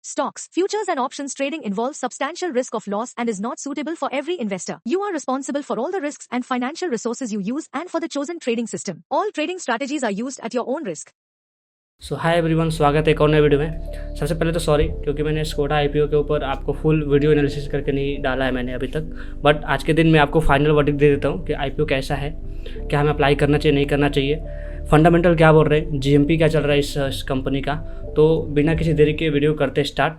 Stocks, futures and options trading involves substantial risk of loss and is not suitable for every investor. You are responsible for all the risks and financial resources you use and for the chosen trading system. All trading strategies are used at your own risk. So hi everyone, स्वागत है एक और नए video में। सबसे पहले तो sorry क्योंकि मैंने स्कोडा आईपीओ के ऊपर आपको फुल वीडियो एनालिसिस करके नहीं डाला है मैंने अभी तक, बट आज के दिन मैं आपको फाइनल वर्डिक्ट दे देता हूँ कि आईपीओ कैसा है, क्या हमें अप्लाई करना चाहिए नहीं करना चाहिए, फंडामेंटल क्या बोल रहे हैं, जीएमपी क्या चल रहा है इस कंपनी का। तो बिना किसी देरी के वीडियो करते स्टार्ट।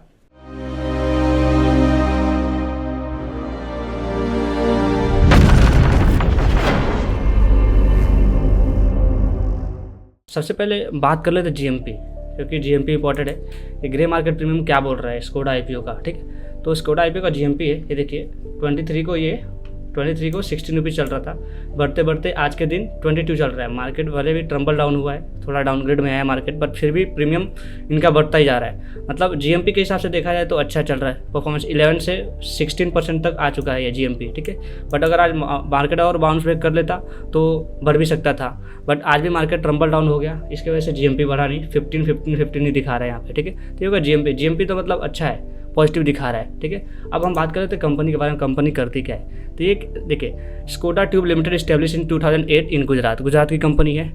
सबसे पहले बात कर लेते जीएमपी, क्योंकि जीएमपी इंपॉर्टेंट है। ये ग्रे मार्केट प्रीमियम क्या बोल रहा है स्कोडा आईपीओ का, ठीक है। तो स्कोडा आईपीओ का जीएमपी है, ये देखिए 23 को 16 रुपीज़ चल रहा था, बढ़ते बढ़ते आज के दिन 22 चल रहा है। मार्केट भले भी ट्रम्बल डाउन हुआ है, थोड़ा डाउनग्रेड में आया मार्केट, बट फिर भी प्रीमियम इनका बढ़ता ही जा रहा है। मतलब जीएमपी के हिसाब से देखा जाए तो अच्छा चल रहा है। परफॉर्मेंस 11 से 16% तक आ चुका है ये जीएमपी, ठीक है। बट अगर आज मार्केट और बाउंस बैक कर लेता तो बढ़ भी सकता था, बट आज भी मार्केट ट्रम्बल डाउन हो गया, इसकी वजह से जीएमपी बढ़ा नहीं। 15 ही दिखा रहा है यहाँ पे, ठीक है। तो ये जीएमपी तो मतलब अच्छा है, पॉजिटिव दिखा रहा है, ठीक है। अब हम बात करें तो कंपनी के बारे में, कंपनी करती क्या है। तो ये देखिए, Skoda tube limited establish in 2008 इन गुजरात की कंपनी है।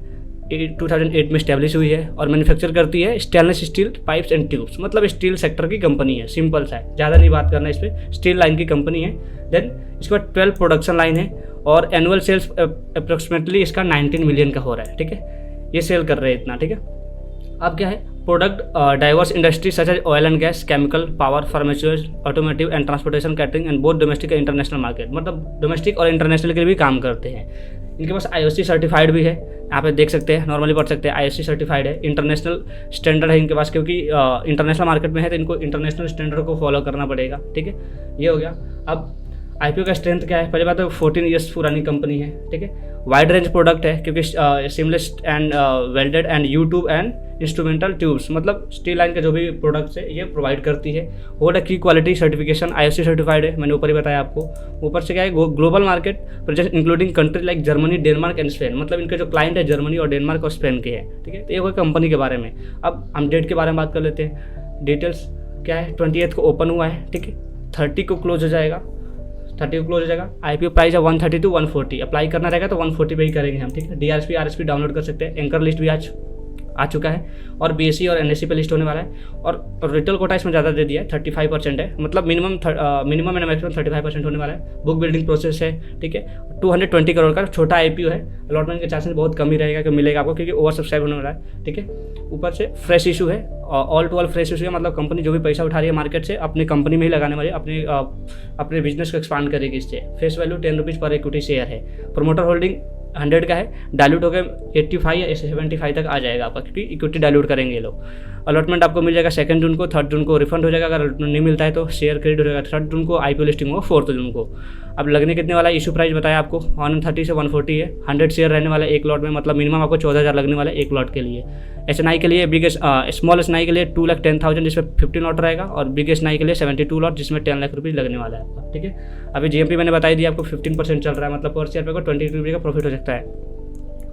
2008 में इस्टेब्लिश हुई है और मैन्युफैक्चर करती है stainless steel pipes and tubes. मतलब स्टील सेक्टर की कंपनी है, सिंपल सा है, ज़्यादा नहीं बात करना इस पर। स्टील लाइन की कंपनी है। देन इसके बाद 12 प्रोडक्शन लाइन है और एनुअल सेल्स अप्रोक्सीमेटली इसका 19 मिलियन का हो रहा है, ठीक है। ये सेल कर रहे हैं इतना, ठीक है। अब क्या है, product diverse industry such as oil and gas, chemical, power, pharmaceutical, automotive and transportation, catering and both domestic and international market. मतलब डोमेस्टिक और इंटरनेशनल के लिए भी काम करते हैं। इनके पास आईओसी सर्टिफाइड भी है, यहाँ पे देख सकते हैं, नॉर्मली पढ़ सकते हैं। आईओसी सर्टिफाइड है, इंटरनेशनल स्टैंडर्ड है इनके पास, क्योंकि इंटरनेशनल मार्केट में है तो इनको इंटरनेशनल स्टैंडर्ड को फॉलो करना पड़ेगा, ठीक है। ये हो गया। अब आईपीओ का स्ट्रेंथ क्या है, पहली बात तो 14 ईयर्स पुरानी कंपनी है, ठीक है। वाइड रेंज प्रोडक्ट है, क्योंकि seamless and welded and YouTube and instrumental tubes, मतलब स्टील लाइन के जो भी प्रोडक्ट्स है ये प्रोवाइड करती है। होल्ड की क्वालिटी सर्टिफिकेशन, आईओसी सर्टिफाइड है, मैंने ऊपर ही बताया आपको। ऊपर से क्या है, global market present including country like Germany, Denmark and Spain. मतलब इनके जो क्लाइंट है जर्मनी और डेनमार्क और स्पेन के हैं, ठीक है। तो ये कोई कंपनी के बारे में। अब हम डेट के बारे में बात कर लेते हैं। डिटेल्स क्या है, 28 को ओपन हुआ है, ठीक है। 30 को क्लोज हो जाएगा, आईपीओ प्राइस है 130 to 140। अप्लाई करना रहेगा तो 140 पे ही करेंगे हम, ठीक है। डीआरएसपी आरएसपी डाउनलोड कर सकते हैं। एंकर लिस्ट भी आज आ चुका है और बीएसई और एनएससी पे लिस्ट होने वाला है। और रिटेल कोटा इसमें ज़्यादा दे दिया है, 35% है। मतलब मिनिमम एंड मैक्सिमम 35% होने वाला है। बुक बिल्डिंग प्रोसेस है, ठीक है। 220 करोड़ का छोटा आईपीओ है। अलॉटमेंट के चांसेस बहुत कम ही रहेगा कि मिलेगा आपको, क्योंकि ओवर सब्सक्राइब होने वाला है, ठीक है। ऊपर से फ्रेश इशू है, all to all fresh issue है। मतलब कंपनी जो भी पैसा उठा रही है मार्केट से अपनी कंपनी में ही लगाने वाली, अपने बिजनेस को एक्सपांड करेगी इससे। फेस वैल्यू 10 रुपीज़ पर इक्विटी शेयर है। प्रोमोटर होल्डिंग 100 का है, डाइल्यूट होकर 85 या 75 तक आ जाएगा आपका, क्योंकि इक्विटी डाइल्यूट करेंगे ये लोग। अलॉटमेंट आपको मिल जाएगा 2 जून को, 3 जून को रिफंड हो जाएगा। अगर नहीं मिलता है तो शेयर क्रेडिट हो जाएगा 3 जून को, आईपीओ लिस्टिंग होगा 4 जून को। अब लगने कितने वाला है, इशू प्राइस बताया आपको 130 से 140 है। 100 शेयर रहने वाला है एक लॉट में, मतलब मिनिमम आपको 14,000 लगने वाला है एक लॉट के लिए। एसएनआई के लिए स्मॉल एसएनआई के लिए 2,10,000 जिसमें 15 लॉट रहेगा, और बिग एसएनआई के लिए 72 लॉट जिसमें 10 लाख रुपीज़ लगने वाला है आपका, ठीक है। अभी जीएमपी मैंने बताई दी आपको 15% चल रहा है, मतलब पर शेयर पे को 20 रुपये का प्रॉफिट हो सकता है।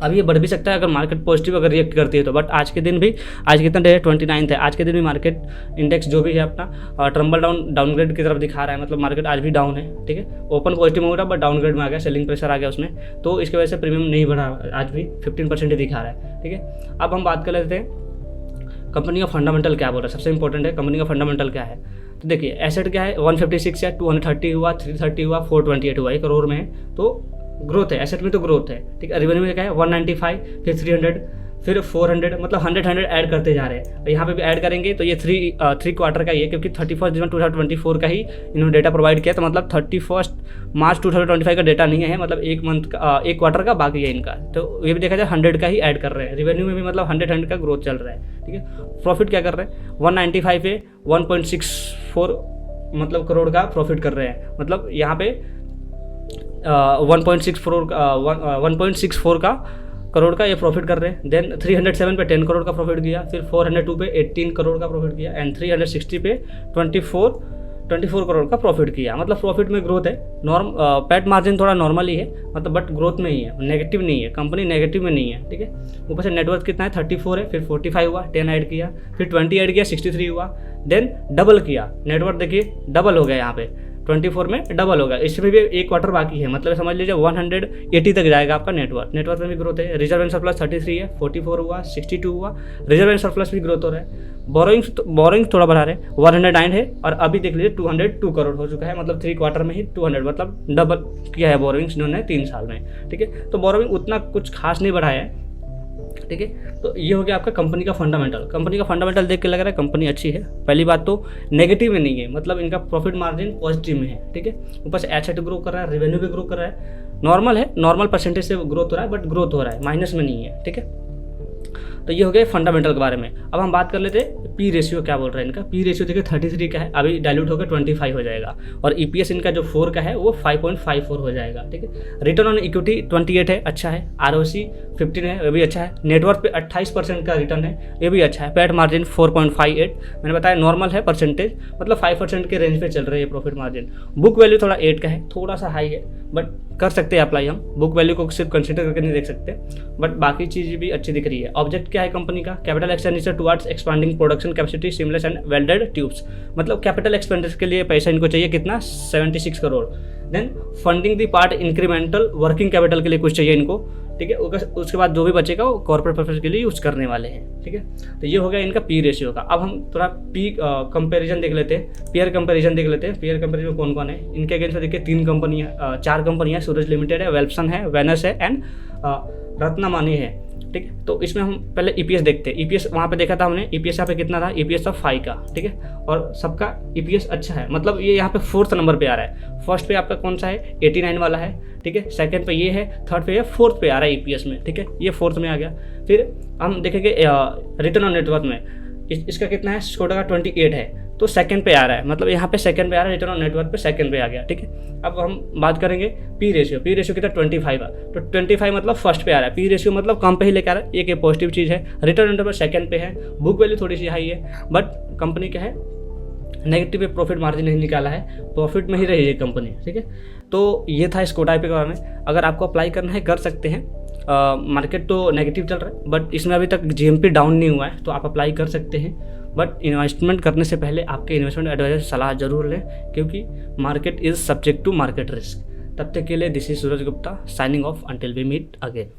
अब ये बढ़ भी सकता है अगर मार्केट पॉजिटिव अगर रिएक्ट करती है तो। बट आज के दिन भी, आज कितना डे है, 29 है, आज के दिन भी मार्केट इंडेक्स जो भी है अपना ट्रम्बल डाउनग्रेड की तरफ दिखा रहा है। मतलब मार्केट आज भी डाउन है, ठीक है। ओपन पॉजिटिव हो रहा है बट डाउनग्रेड में आ गया, सेलिंग प्रेशर आ गया उसमें, तो इसकी वजह से प्रीमियम नहीं बढ़ा, आज भी 15% ही दिखा रहा है, ठीक है। अब हम बात कर लेते हैं कंपनी का फंडामेंटल क्या बोल रहा है। सबसे इंपॉर्टेंट है कंपनी का फंडामेंटल क्या है। तो देखिए, एसेट क्या है, 156 या 230 हुआ, 330 हुआ, 428 हुआ, 1 करोड़ में है, तो ग्रोथ है, एसेट में तो ग्रोथ है, ठीक है। रेवेन्यू में क्या है, 195, फिर 300, फिर 400, मतलब 100 ऐड करते जा रहे हैं। यहाँ पे भी ऐड करेंगे तो ये 3 क्वार्टर का ही है, क्योंकि 31 जुलाई 2024 का ही इन्होंने डेटा प्रोवाइड किया। तो मतलब 31 मार्च 2025 का डेटा नहीं है, मतलब एक क्वार्टर का बाकी है इनका। तो ये भी देखा जाए 100 का ही ऐड कर रहे हैं। रेवेन्यू में भी मतलब 100 का ग्रोथ चल रहा है, ठीक है। प्रॉफिट क्या कर रहे हैं, 195 पे 1.64 मतलब करोड़ का प्रॉफिट कर रहे हैं। मतलब यहाँ पे 1.64 का करोड़ का ये प्रॉफिट कर रहे हैं। देन 307 पे 10 करोड़ का प्रॉफिट किया, फिर 402 पे 18 करोड़ का प्रॉफिट किया, एंड 360 पे 24 करोड़ का प्रॉफिट किया। मतलब प्रॉफिट में ग्रोथ है। पैट मार्जिन थोड़ा नॉर्मल ही है, मतलब बट ग्रोथ में ही है, नेगेटिव नहीं है, कंपनी नेगेटिव में नहीं है, ठीक है। ऊपर से नेटवर्थ कितना है, 34 है, फिर 45 हुआ, 10 ऐड किया, फिर 20 ऐड किया, 63 हुआ, देन डबल किया, नेटवर्थ देखिए डबल हो गया यहाँ पे 24 में डबल होगा, इसमें भी एक क्वार्टर बाकी है, मतलब समझ लीजिए 180 तक जाएगा आपका नेटवर्थ में भी ग्रोथ है। रिजर्व एंड सरप्लस 33 है, 44 हुआ, 62 हुआ, रिजर्व एंड सरप्लस भी ग्रोथ हो रहा है। बोरोइंग थोड़ा बढ़ा रहे हैं, 109 है और अभी देख लीजिए 202 करोड़ हो चुका है, मतलब 3 क्वार्टर में ही 200, मतलब डबल किया है बोरोइंग्स इन्होंने 3 साल में, ठीक है। तो बोरोइंग उतना कुछ खास नहीं बढ़ाया है, ठीक है। तो ये हो गया आपका कंपनी का फंडामेंटल देख के लग रहा है कंपनी अच्छी है। पहली बात तो नेगेटिव में नहीं है, मतलब इनका प्रॉफिट मार्जिन पॉजिटिव में है, ठीक है। ऊपर से एसेट ग्रो कर रहा है, रेवेन्यू भी ग्रो कर रहा है, नॉर्मल परसेंटेज से ग्रोथ हो रहा है, बट ग्रोथ हो रहा है, माइनस में नहीं है, ठीक है। तो ये हो गया फंडामेंटल के बारे में। अब हम बात कर लेते हैं पी रेशियो क्या बोल रहा है इनका। पी रेशियो देखिए 33 का है, अभी डाइल्यूट होकर 25 हो जाएगा, और ईपीएस इनका जो 4 का है वो 5.54 हो जाएगा, ठीक है। रिटर्न ऑन इक्विटी 28 है, अच्छा है। आरओसी 15 है, वो भी अच्छा है। नेटवर्थ पे 28% का रिटर्न है, ये भी अच्छा है। पैट मार्जिन 4.58, मैंने बताया नॉर्मल है परसेंटेज, मतलब 5% के रेंज पे चल रही है प्रॉफिट मार्जिन। बुक वैल्यू थोड़ा 8 का है, थोड़ा सा हाई है, बट कर सकते हैं अप्लाई हम। बुक वैल्यू को सिर्फ कंसिडर करके नहीं देख सकते, बट बाकी चीज़ भी अच्छी दिख रही है। ऑब्जेक्ट क्या है कंपनी का? Capital expenditure towards expanding production capacity seamless and welded tubes, मतलब कैपिटल एक्सपेंडिचर के लिए पैसा इनको चाहिए कितना? 76 crore. Then funding the part incremental working capital के लिए कुछ चाहिए इनको, ठीक है। उसके बाद जो भी बचेगा वो कॉर्पोरेट पर्पस के लिए यूज़ करने वाले हैं, ठीक है। तो ये हो गया इनका पी रेशियो का। अब हम थोड़ा पी कंपेरिजन देख लेते हैं, पेयर कंपेरिजन देख लेते हैं। पेयर कंपेरिजन में कौन कौन है इनके अगेंस्ट देखिए 4 कंपनियाँ, सूरज लिमिटेड है, वेल्पसन है, वेनस है एंड रत्नमानी है, ठीक है। तो इसमें हम पहले ईपीएस देखते हैं। ईपीएस वहाँ पे देखा था हमने, ईपीएस यहाँ पे कितना था? ईपीएस था 5 का, ठीक है। और सबका ईपीएस अच्छा है, मतलब ये यहाँ पे 4th नंबर पे आ रहा है। फर्स्ट पे आपका कौन सा है? 89 वाला है, ठीक है। सेकंड पे ये है, थर्ड पे ये, 4th पे आ रहा है ईपीएस में, ठीक है। ये 4th में आ गया। फिर हम देखेंगे रिटर्न ऑन नेटवर्थ में इसका कितना है? स्कोडा का 28 है, तो सेकंड पे आ रहा है, मतलब यहाँ पे सेकंड पे आ रहा है, रिटर्न ऑन नेटवर्थ पे सेकंड पे आ गया, ठीक है। अब हम बात करेंगे पी रेशियो कितना? 25 है, तो 25 मतलब फर्स्ट पे आ रहा है। पी रेशियो मतलब कम पे ही लेकर आ रहा है, एक पॉजिटिव चीज़ है। रिटर्न ऑन नेटवर्थ सेकंड पे है, बुक वैल्यू थोड़ी सी हाई है, बट कंपनी क्या है? नेगेटिव पे प्रॉफिट मार्जिन नहीं निकाला है, प्रॉफिट में ही रही है कंपनी, ठीक है। तो ये था स्कोडा आईपीओ के बारे में। अगर आपको अप्लाई करना है कर सकते हैं। मार्केट तो नेगेटिव चल रहा है, बट इसमें अभी तक जीएमपी डाउन नहीं हुआ है, तो आप अप्लाई कर सकते हैं। बट इन्वेस्टमेंट करने से पहले आपके इन्वेस्टमेंट एडवाइजर से सलाह जरूर लें, क्योंकि market is subject to market risk. तब तक के लिए this is Suraj Gupta signing off until we meet again.